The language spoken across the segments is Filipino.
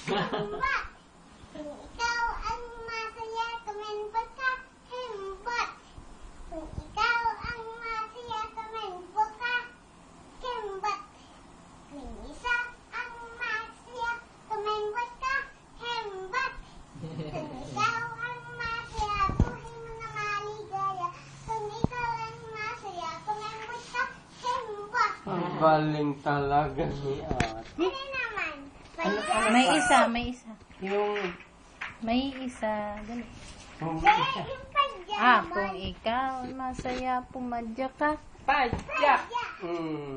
Himbat. Kung ikaw ang masaya, tumembot ka. Himbat. Kung ikaw ang masaya, tumembot ka. Himbat. Kung isa ang masaya, tumembot ka. Himbat. Kung ikaw ang masaya, buhay mo na maligaya. Kung ikaw ang masaya, tumembot ka. Himbat. Ang galing talaga ni ate. Ano naman? May isa, may isa. Yung... May isa. Dali. Yung Yung isa. pajama. Kung ikaw masaya, pumadya ka. Padya! Kung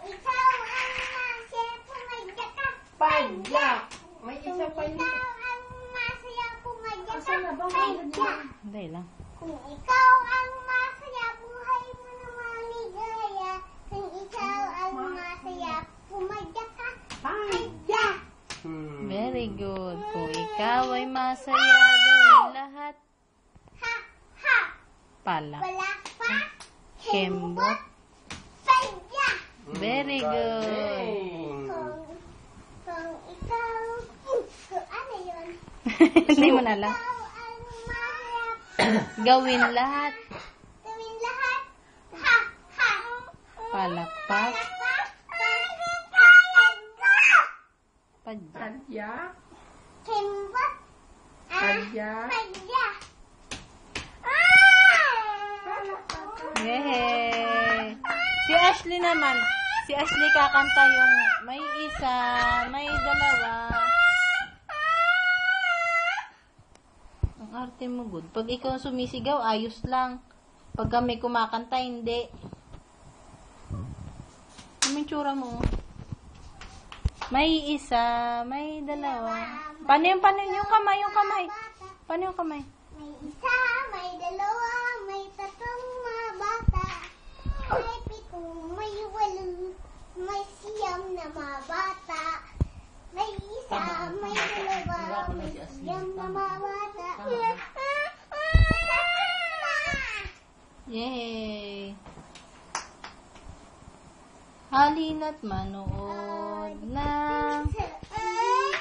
ikaw ang masaya, pumadya ka. Padya! May isa pa Kung yun. ikaw ang masaya, pumadya ka. Asan na ba? Padya. Dali lang. Kung ikaw ang masaya, buhay mo na maligaya. Kung ikaw ang masaya, pumadya ka. Padya. Very good. Kung ikaw ay masaya, gawin lahat. Ha, ha. Pala. Wala pa. Kembot. Padya. Very good. Kung ikaw, ano yun? Hindi mo na alam. Ikaw ang masaya, Gawin lahat. gawin lahat. Ha, ha. Palakpak. Padya. Padya? Kembot. Padya? Padya. Yehey! Si Ashley naman. Si Ashley kakanta yung may isa, may dalawa. Ang arte mo, good. Pag ikaw sumisigaw, ayos lang. Pag kami kumakanta, hindi. Ano yung tsura mo? May isa, may dalawa. Paano yung kamay, yung kamay? Paano yung kamay? May isa, may dalawa, may tatlong mga bata. May pitong, may walong, may siyam na mga bata. May isa, may dalawa, may siyam na mga bata. Yay! Halina't manood ng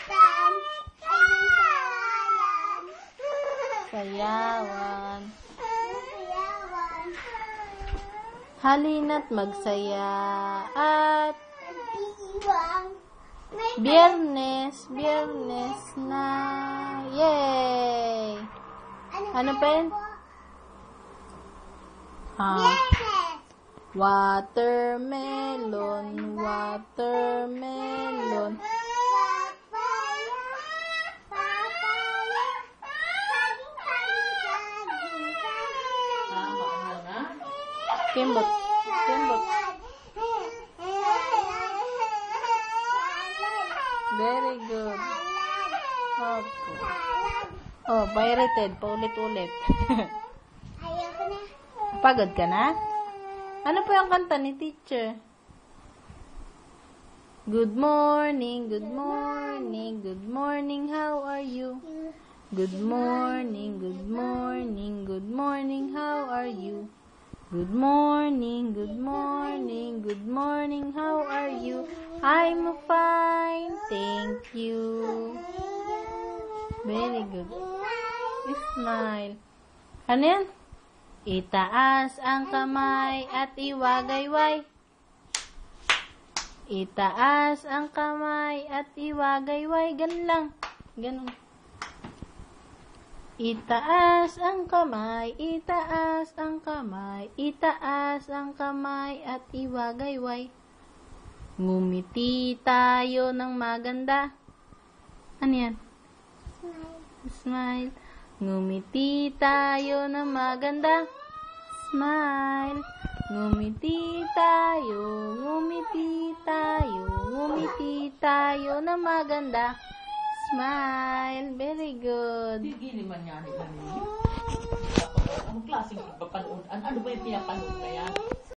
Saan ay nangsayawan? sayawan. Sayawan. Halina't magsaya at Pag-iiwang. May biyernes na. Yay! Ano pa yun? Biyernes. Watermelon. Papaya. Papaya. Saging. Kimbot. Very good. Opo. Oh, pirated. Paulit-ulit. Ayoko na. Pagod ka na? Ano po yung kanta ni teacher? Good morning, good morning, good morning, how are you? Good morning, good morning, good morning, how are you? Good morning, good morning, good morning, how are you? I'm fine, thank you. Very good. Smile. Ano yan? Itaas ang kamay at iwagayway. Itaas ang kamay at iwagayway. Ganun lang. Ganun. Itaas ang kamay, itaas ang kamay, itaas ang kamay at iwagayway. Ngumiti tayo ng maganda. Ano yan? Smile. Ngumiti tayo ng maganda. Smile. Ngumiti tayo, ngumiti tayo, ngumiti tayo ng maganda. Smile. Very good. Gili man yan. Anong klaseng pagpapanood? Ano ba yung pinapanood na yan?